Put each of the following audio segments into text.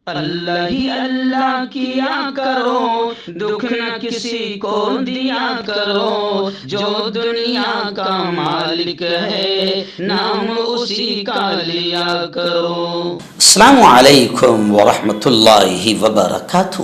اللہ ہی اللہ کیا کرو، دکھ نہ کسی کو دیا کرو، جو دنیا کا مالک ہے نام اسی کا لیا کرو۔ السلام علیکم ورحمۃ اللہ وبرکاتہ۔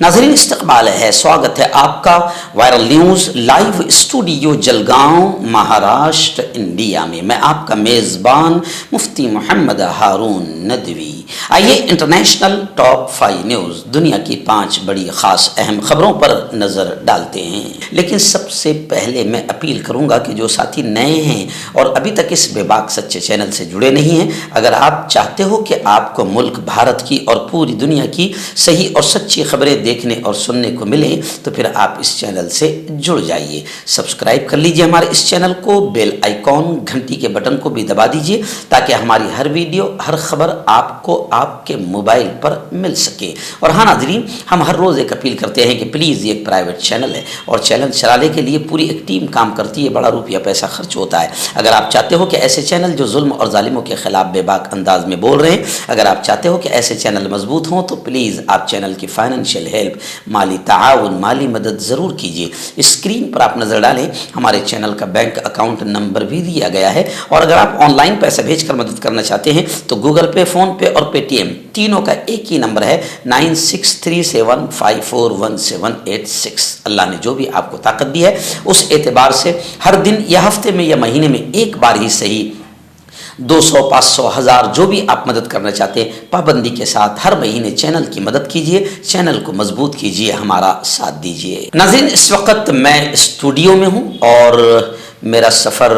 ناظرین استقبال ہے، سواگت ہے آپ کا viral news live studio Jalgaon Maharashtra India میں۔ میں آپ کا میزبان مفتی محمد ہارون ندوی۔ آئیے انٹرنیشنل ٹاپ 5 نیوز دنیا کی 5 بڑی خاص اہم خبروں پر نظر ڈالتے ہیں۔ لیکن سب سے پہلے میں اپیل کروں گا کہ جو ساتھی نئے ہیں اور ابھی تک اس بے باک سچے چینل سے جڑے نہیں ہیں، اگر آپ چاہتے ہو کہ آپ کو ملک بھارت کی اور پوری دنیا کی صحیح اور سچی خبریں دیکھنے اور سننے کو ملیں تو پھر آپ اس چینل سے جڑ جائیے۔ سبسکرائب کر لیجئے ہمارے اس چینل کو، بیل آئیکن گھنٹی کے بٹن کو بھی دبا دیجئے تاکہ ہماری ہر ویڈیو ہر خبر آپ کو آپ کے موبائل پر مل سکے۔ اور ہاں ناظرین، ہم ہر روز ایک اپیل کرتے ہیں کہ پلیز یہ ایک پرائیویٹ چینل ہے اور چینل چلانے کے لیے پوری ایک ٹیم کام کرتی ہے، بڑا روپیہ پیسہ خرچ ہوتا ہے۔ اگر آپ چاہتے ہو کہ ایسے چینل جو ظلم اور ظالموں کے خلاف بے باک انداز میں بول رہے ہیں، اگر آپ چاہتے ہو کہ ایسے چینل مضبوط ہوں تو پلیز آپ چینل کی فائنینشیل ہیلپ، مالی تعاون، مالی مدد ضرور کیجیے۔ اسکرین پر آپ نظر ڈالیں، ہمارے چینل کا بینک اکاؤنٹ نمبر بھی دیا گیا ہے، اور اگر آپ آن لائن پیسہ بھیج کر مدد کرنا چاہتے ہیں تو گوگل پے، فون پے اور پے ٹی ایم تینوں کا ایک ہی نمبر ہے 9637541786۔ اللہ نے جو بھی آپ کو طاقت دی ہے اس اعتبار سے ہر دن یا ہفتے میں یا مہینے میں ایک بار ہی صحیح 200، 500، 1000 جو بھی آپ مدد کرنا چاہتے ہیں پابندی کے ساتھ ہر مہینے چینل کی مدد کیجیے، چینل کو مضبوط کیجیے، ہمارا ساتھ دیجیے۔ ناظرین اس وقت میں اسٹوڈیو میں ہوں اور میرا سفر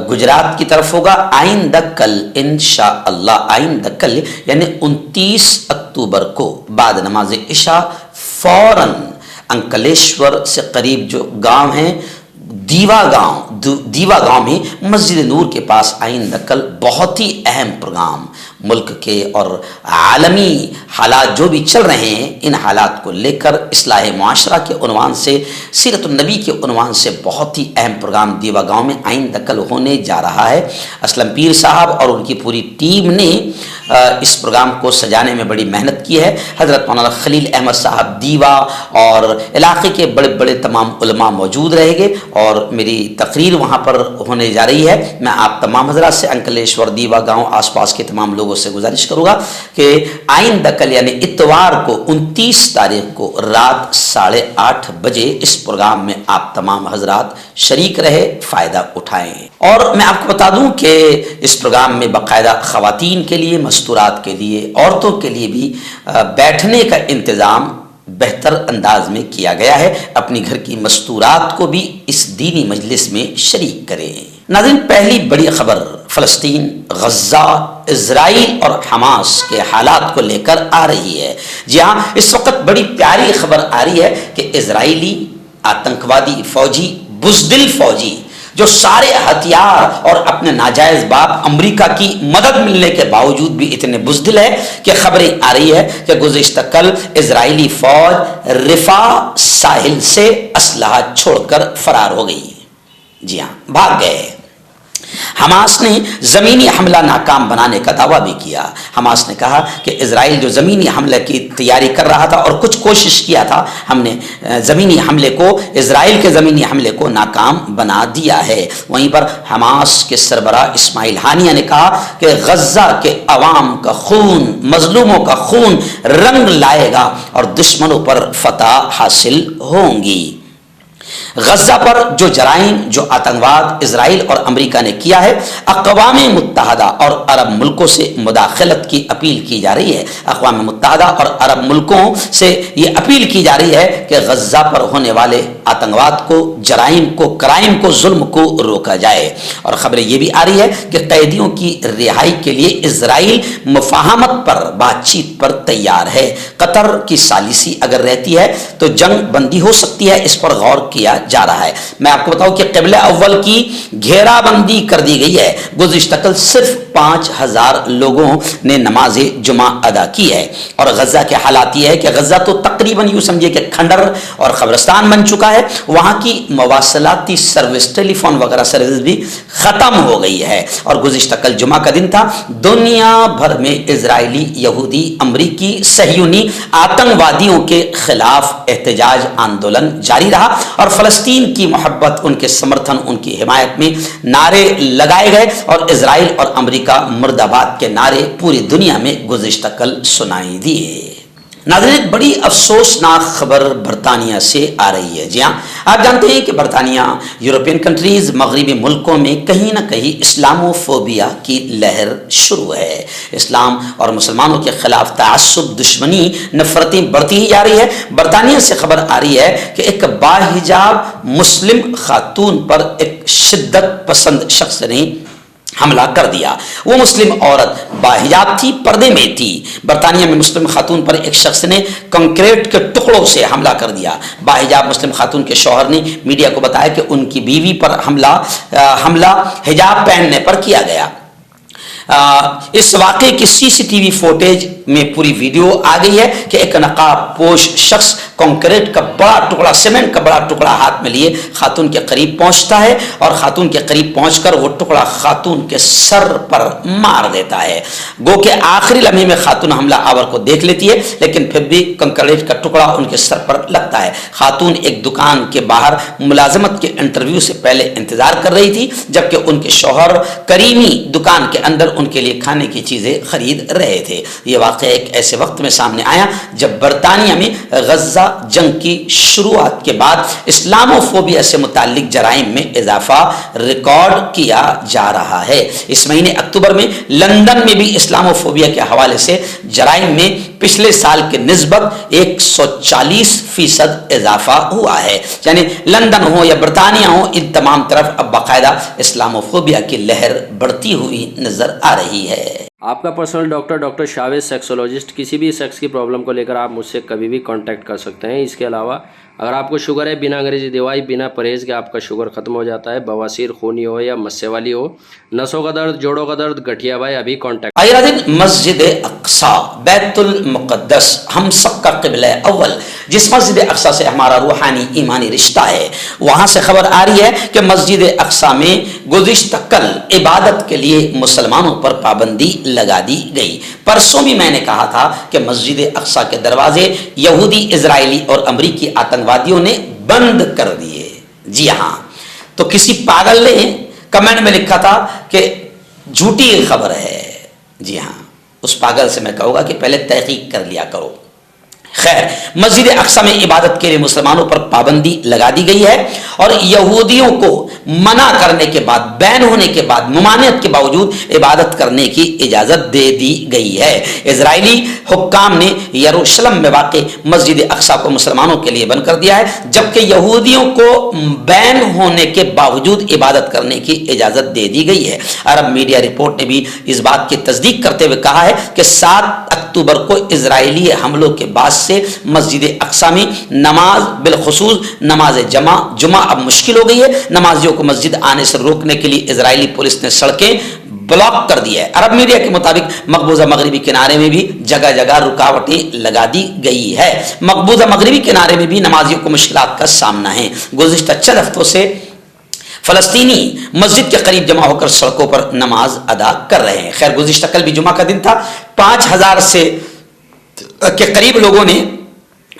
گجرات کی طرف ہوگا۔ آئندہ کل انشاءاللہ، آئندہ کل یعنی 29 اکتوبر کو بعد نماز عشاء فوراً انکلیشور سے قریب جو گاؤں ہیں دیوا گاؤں میں مسجد نور کے پاس آئندہ کل بہت ہی اہم پروگرام، ملک کے اور عالمی حالات جو بھی چل رہے ہیں ان حالات کو لے کر اصلاح معاشرہ کے عنوان سے، سیرت النبی کے عنوان سے بہت ہی اہم پروگرام دیوا گاؤں میں آئندہ کل ہونے جا رہا ہے۔ اسلم پیر صاحب اور ان کی پوری ٹیم نے اس پروگرام کو سجانے میں بڑی محنت کی ہے۔ حضرت مولانا خلیل احمد صاحب دیوا اور علاقے کے بڑے بڑے تمام علماء موجود رہیں گے اور میری تقریر وہاں پر ہونے جا رہی ہے۔ میں آپ تمام حضرات سے انکلیشور، دیوا گاؤں، آس پاس کے تمام لوگوں سے گزارش کروں گا کہ آئندہ کل یعنی اتوار کو 29 تاریخ کو رات 8:30 بجے اس پروگرام میں آپ تمام حضرات شریک رہے، فائدہ اٹھائیں۔ اور میں آپ کو بتا دوں کہ اس پروگرام میں باقاعدہ خواتین کے لیے، مستورات کے لیے، عورتوں کے لیے بھی بیٹھنے کا انتظام بہتر انداز میں کیا گیا ہے۔ اپنی گھر کی مستورات کو بھی اس دینی مجلس میں شریک کریں۔ ناظرین پہلی بڑی خبر فلسطین، غزہ، اسرائیل اور حماس کے حالات کو لے کر آ رہی ہے۔ جی ہاں، اس وقت بڑی پیاری خبر آ رہی ہے کہ اسرائیلی آتنکوادی فوجی، بزدل فوجی جو سارے ہتھیار اور اپنے ناجائز باپ امریکہ کی مدد ملنے کے باوجود بھی اتنے بزدل ہے کہ خبریں آ رہی ہے کہ گزشتہ کل اسرائیلی فوج رفح ساحل سے اسلحہ چھوڑ کر فرار ہو گئی۔ جی ہاں، بھاگ گئے۔ حماس نے زمینی حملہ ناکام بنانے کا دعویٰ بھی کیا۔ حماس نے کہا کہ اسرائیل جو زمینی حملے کی تیاری کر رہا تھا اور کچھ کوشش کیا تھا، ہم نے زمینی حملے کو، اسرائیل کے زمینی حملے کو ناکام بنا دیا ہے۔ وہیں پر حماس کے سربراہ اسماعیل ہانیہ نے کہا کہ غزہ کے عوام کا خون، مظلوموں کا خون رنگ لائے گا اور دشمنوں پر فتح حاصل ہوں گی۔ غزہ پر جو جرائم، جو آتنکواد اسرائیل اور امریکہ نے کیا ہے، اقوام متحدہ اور عرب ملکوں سے مداخلت کی اپیل کی جا رہی ہے۔ اقوام متحدہ اور عرب ملکوں سے یہ اپیل کی جا رہی ہے کہ غزہ پر ہونے والے آتنکواد کو، جرائم کو، کرائم کو، ظلم کو روکا جائے۔ اور خبریں یہ بھی آ رہی ہے کہ قیدیوں کی رہائی کے لیے اسرائیل مفاہمت پر، بات چیت پر تیار ہے۔ قطر کی ثالثی اگر رہتی ہے تو جنگ بندی ہو سکتی ہے، اس پر غور کیا جا رہا ہے۔ میں آپ کو بتاؤں کہ قبلہ اول کی گھیرا بندی کر دی گئی ہے۔ گزشتہ کل صرف 5000 لوگوں نے نماز جمعہ ادا کی ہے۔ اور غزہ کے حالات یہ ہے کہ غزہ تو تقریباً یوں سمجھے کہ کھنڈر اور قبرستان بن چکا ہے وہاں کی مواصلاتی سروس ٹیلی فون وغیرہ سروس بھی ختم ہو گئی ہے. اور گزشتہ کل جمعہ کا دن تھا. دنیا بھر میں اسرائیلی، یہودی، امریکی، صہیونی آتنکوادیوں کے خلاف احتجاج آندولن جاری رہا اور فلسطین کی محبت، ان کے سمرتھن، ان کی حمایت میں نعرے لگائے گئے اور اسرائیل اور امریکہ مرد آباد کے نعرے پوری دنیا میں گزشتہ کل سنائی دیے. ناظرین، بڑی افسوسناک خبر برطانیہ سے آ رہی ہے. جی ہاں، آپ جانتے ہیں کہ برطانیہ، یورپین کنٹریز، مغربی ملکوں میں کہیں نہ کہیں اسلاموفوبیا کی لہر شروع ہے. اسلام اور مسلمانوں کے خلاف تعصب، دشمنی، نفرتیں بڑھتی ہی جا رہی ہے. برطانیہ سے خبر آ رہی ہے کہ ایک باحجاب مسلم خاتون پر ایک شدت پسند شخص نے حملہ کر دیا. وہ مسلم عورت باحجاب تھی، پردے میں تھی. برطانیہ میں مسلم خاتون پر ایک شخص نے کنکریٹ کے ٹکڑوں سے حملہ کر دیا. باحجاب مسلم خاتون کے شوہر نے میڈیا کو بتایا کہ ان کی بیوی پر حملہ حجاب پہننے پر کیا گیا. اس واقعے کی سی سی ٹی وی فوٹیج میں پوری ویڈیو آ گئی ہے کہ ایک نقاب پوش شخص کنکریٹ کا بڑا ٹکڑا، سیمنٹ کا بڑا ٹکڑا ہاتھ میں لیے خاتون کے قریب پہنچتا ہے اور خاتون کے قریب پہنچ کر وہ ٹکڑا خاتون کے سر پر مار دیتا ہے. گو کہ آخری لمحے میں خاتون حملہ آور کو دیکھ لیتی ہے، لیکن پھر بھی کنکریٹ کا ٹکڑا ان کے سر پر لگتا ہے. خاتون ایک دکان کے باہر ملازمت کے انٹرویو سے پہلے انتظار کر رہی تھی، جبکہ ان کے شوہر کریمی دکان کے اندر ان کے لیے کھانے کی چیزیں خرید رہے تھے. یہ واقعہ ایک ایسے وقت میں سامنے آیا جب برطانیہ میں غزہ جنگ کی شروعات کے بعد اسلاموفوبیا سے متعلق جرائم میں اضافہ ریکارڈ کیا جا رہا ہے. اس مہینے اکتوبر میں لندن میں بھی اسلاموفوبیا کے حوالے سے جرائم میں پچھلے سال کے نسبت 140% اضافہ ہوا ہے. یعنی لندن ہو یا برطانیہ ہو، ان تمام طرف اب باقاعدہ اسلاموفوبیا کی لہر بڑھتی ہوئی نظر آ رہی ہے. آپ کا پرسنل ڈاکٹر شاویز سیکسولوجسٹ، کسی بھی سیکس کی پرابلم کو لے کر آپ مجھ سے کبھی بھی کانٹیکٹ کر سکتے ہیں. اس کے علاوہ اگر آپ کو شوگر ہے، بنا انگریزی دوائی، بنا پرہیز کے آپ کا شوگر ختم ہو جاتا ہے، بواسیر خونی ہو یا مسے والی ہو، نسوں کا درد، جوڑوں کا درد، گٹھیا بھائی، ابھی کانٹیکٹ. مسجد اقصی، بیت المقدس، ہم سب کا قبلہ اول، جس مسجد اقصی سے ہمارا روحانی ایمانی رشتہ ہے، وہاں سے خبر آ رہی ہے کہ مسجد اقصی میں گزشتہ کل عبادت کے لیے مسلمانوں پر پابندی لگا دی گئی. پرسوں بھی میں نے کہا تھا کہ مسجد اقصی کے دروازے یہودی، اسرائیلی اور امریکی آتنکوادیوں نے بند کر دیے. جی ہاں، تو کسی پاگل نے کمنٹ میں لکھا تھا کہ جھوٹی خبر ہے. جی ہاں، اس پاگل سے میں کہوں گا کہ پہلے تحقیق کر لیا کرو. خیر، مسجد اقصی میں عبادت کے لیے مسلمانوں پر پابندی لگا دی گئی ہے اور یہودیوں کو منع کرنے کے بعد، بین ہونے کے بعد، ممانعت کے باوجود عبادت کرنے کی اجازت دے دی گئی ہے. اسرائیلی حکام نے یروشلم میں واقع مسجد اقصی کو مسلمانوں کے لیے بند کر دیا ہے، جبکہ یہودیوں کو بین ہونے کے باوجود عبادت کرنے کی اجازت دے دی گئی ہے. عرب میڈیا رپورٹ نے بھی اس بات کی تصدیق کرتے ہوئے کہا ہے کہ 7 اکتوبر کو اسرائیلی حملوں کے بعد سے مسجد اقصی میں نماز، بالخصوص نماز جمعہ اب مشکل ہو گئی ہے. نمازیوں کو مسجد آنے سے روکنے کے لیے اسرائیلی پولیس نے سڑکیں بلاک کر دی ہے. عرب میڈیا کے مطابق مقبوضہ مغربی کنارے میں بھی جگہ جگہ رکاوٹیں لگا دی گئی ہے. مقبوضہ مغربی کنارے میں بھی نمازیوں کو مشکلات کا سامنا ہے. گزشتہ چند ہفتوں سے فلسطینی مسجد کے قریب جمع ہو کر سڑکوں پر نماز ادا کر رہے ہیں. خیر، گزشتہ کل بھی جمعہ کا دن تھا. 5000 سے کے قریب لوگوں نے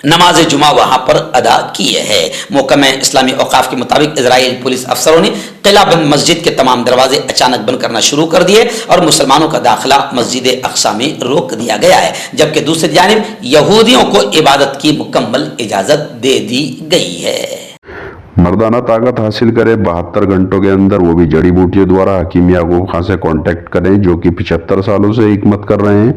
نماز جمعہ وہاں پر ادا کیے ہیں. محکمہ اسلامی اوقاف کے مطابق اسرائیل پولیس افسروں نے قلعہ بند مسجد کے تمام دروازے اچانک بند کرنا شروع کر دیے اور مسلمانوں کا داخلہ مسجد اقصی میں روک دیا گیا ہے، جبکہ دوسری جانب یہودیوں کو عبادت کی مکمل اجازت دے دی گئی ہے. مردانہ طاقت حاصل کرے 72 گھنٹوں کے اندر، وہ بھی جڑی بوٹیوں دوارا. حکیم یعقوب خان سے کانٹیکٹ کریں جو کہ 75 سالوں سے حکمت کر رہے ہیں.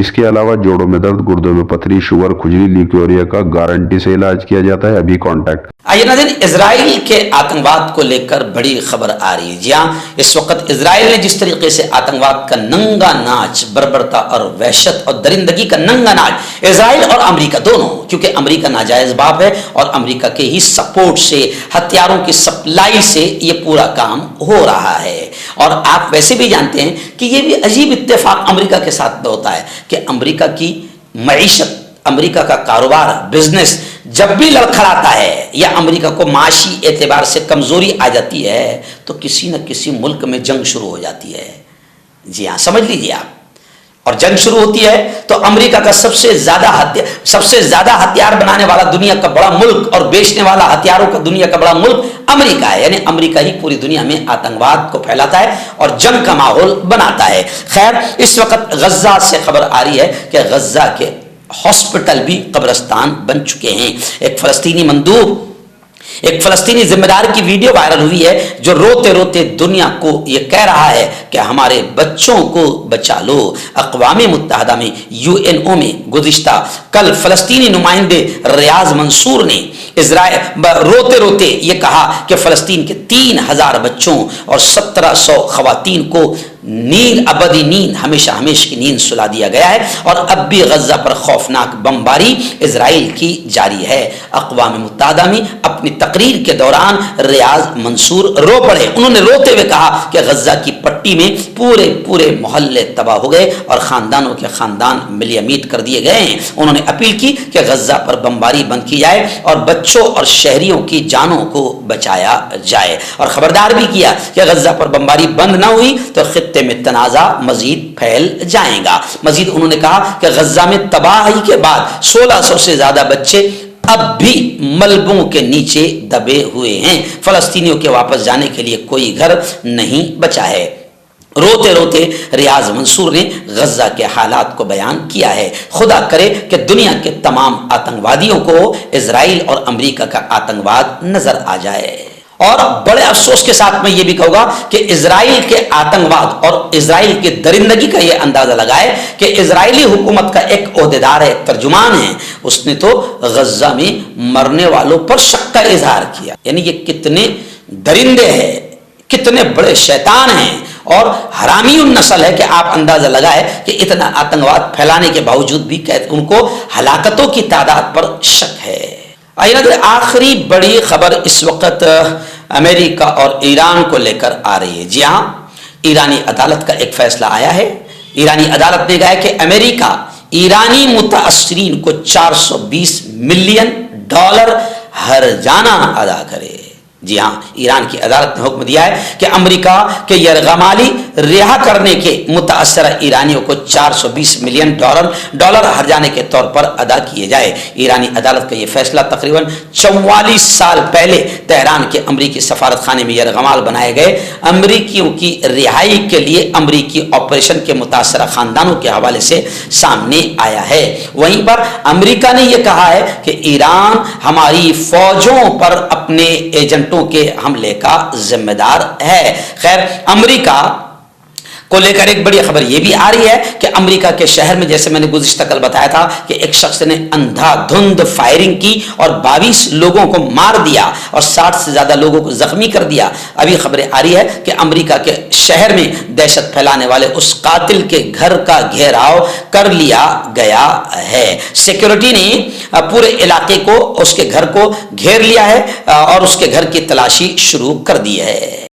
اس کے علاوہ جوڑوں میں درد، گردوں میں پتھری، شوگر، کھجلی، لیکوریا کا گارنٹی سے علاج کیا جاتا ہے. ابھی کانٹیکٹ. آئیے ناظرین، اسرائیل کے آتنکواد کو لے کر بڑی خبر آ رہی ہے. جی ہاں، اس وقت اسرائیل نے جس طریقے سے آتنکواد کا ننگا ناچ، بربرتا اور وحشت اور درندگی کا ننگا ناچ اسرائیل اور امریکہ دونوں، کیونکہ امریکہ ناجائز باپ ہے اور امریکہ کے ہی سپورٹ سے، ہتھیاروں کی سپلائی سے یہ پورا کام ہو رہا ہے. اور آپ ویسے بھی جانتے ہیں کہ یہ بھی عجیب اتفاق امریکہ کے ساتھ ہوتا ہے کہ امریکہ کی معیشت، امریکہ کا کاروبار بزنس جب بھی لڑکھڑاتا ہے یا امریکہ کو معاشی اعتبار سے کمزوری آ جاتی ہے تو کسی نہ کسی ملک میں جنگ شروع ہو جاتی ہے. جی ہاں سمجھ لیجیے آپ. اور جنگ شروع ہوتی ہے تو امریکہ کا سب سے زیادہ ہتھیار بنانے والا دنیا کا بڑا ملک اور بیچنے والا ہتھیاروں کا دنیا کا بڑا ملک امریکہ ہے. یعنی امریکہ ہی پوری دنیا میں آتنکواد کو پھیلاتا ہے اور جنگ کا ماحول بناتا ہے. خیر اس وقت غزہ سے خبر آ رہی ہے کہ غزہ کے ہاسپٹل بھی قبرستان بن چکے ہیں. ایک فلسطینی مندوب، ایک فلسطینی ذمہ دار کی ویڈیو وائرل ہوئی ہے جو روتے روتے دنیا کو یہ کہہ رہا ہے کہ ہمارے بچوں کو بچا لو. اقوام متحدہ میں UNO میں گزشتہ کل فلسطینی نمائندے ریاض منصور نے روتے روتے یہ کہا کہ فلسطین کے 3000 بچوں اور 1700 خواتین کو ابدی نیند، ہمیشہ کی نیند سلا دیا گیا ہے اور اب بھی غزہ پر خوفناک بمباری اسرائیل کی جاری ہے. اقوام متحدہ میں اپنی تقریر کے دوران ریاض منصور رو پڑے. انہوں نے روتے ہوئے کہا کہ غزہ کی پٹی میں پورے محلے تباہ ہو گئے اور خاندانوں کے خاندان ملی میٹ کر دیے گئے ہیں. انہوں نے اپیل کی کہ غزہ پر بمباری بند کی جائے اور بچوں اور شہریوں کی جانوں کو بچایا جائے اور خبردار بھی کیا کہ غزہ پر بمباری بند نہ ہوئی تو خطے میں تنازع مزید پھیل جائے گا. مزید انہوں نے کہا کہ غزہ میں تباہی کے بعد 1600 سے زیادہ بچے اب بھی ملبوں کے نیچے دبے ہوئے ہیں. فلسطینیوں کے واپس جانے کے لیے کوئی گھر نہیں بچا ہے. روتے روتے ریاض منصور نے غزہ کے حالات کو بیان کیا ہے. خدا کرے کہ دنیا کے تمام آتنکوادیوں کو اسرائیل اور امریکہ کا آتنکواد نظر آ جائے. اور بڑے افسوس کے ساتھ میں یہ بھی کہوں گا کہ اسرائیل کے آتنکواد اور اسرائیل کی درندگی کا یہ اندازہ لگائے کہ اسرائیلی حکومت کا ایک عہدیدار ہے، ترجمان ہے، اس نے تو غزہ میں مرنے والوں پر شک کا اظہار کیا. یعنی یہ کتنے درندے ہیں، کتنے بڑے شیطان ہیں اور حرامی النسل ہے کہ آپ اندازہ لگائے کہ اتنا آتنکواد پھیلانے کے باوجود بھی ان کو ہلاکتوں کی تعداد پر شک ہے. آخری بڑی خبر اس وقت امریکہ اور ایران کو لے کر آ رہی ہے. جی ہاں، ایرانی عدالت کا ایک فیصلہ آیا ہے. ایرانی عدالت نے کہا کہ امریکہ ایرانی متاثرین کو $420 ملین ہرجانہ ادا کرے. جی ہاں، ایران کی عدالت نے حکم دیا ہے کہ امریکہ کے یرغمالی رہا کرنے کے متاثرہ ایرانیوں کو $420 ملین ہرجانے کے طور پر ادا کیے جائے. ایرانی عدالت کا یہ فیصلہ تقریباً 44 سال پہلے تہران کے امریکی سفارت خانے میں یرغمال بنائے گئے امریکیوں کی رہائی کے لیے امریکی آپریشن کے متاثرہ خاندانوں کے حوالے سے سامنے آیا ہے. وہیں پر امریکہ نے یہ کہا ہے کہ ایران ہماری فوجوں پر اپنے ایجنٹوں کے حملے کا ذمہ دار ہے. خیر، امریکہ کو لے کر ایک بڑی خبر یہ بھی آ رہی ہے کہ امریکہ کے شہر میں، جیسے میں نے گزشتہ کل بتایا تھا کہ ایک شخص نے اندھا دھند فائرنگ کی اور 22 لوگوں کو مار دیا اور 60 سے زیادہ لوگوں کو زخمی کر دیا. ابھی خبریں آ رہی ہے کہ امریکہ کے شہر میں دہشت پھیلانے والے اس قاتل کے گھر کا گھیراؤ کر لیا گیا ہے. سیکورٹی نے پورے علاقے کو، اس کے گھر کو گھیر لیا ہے اور اس کے گھر کی تلاشی شروع کر دی ہے.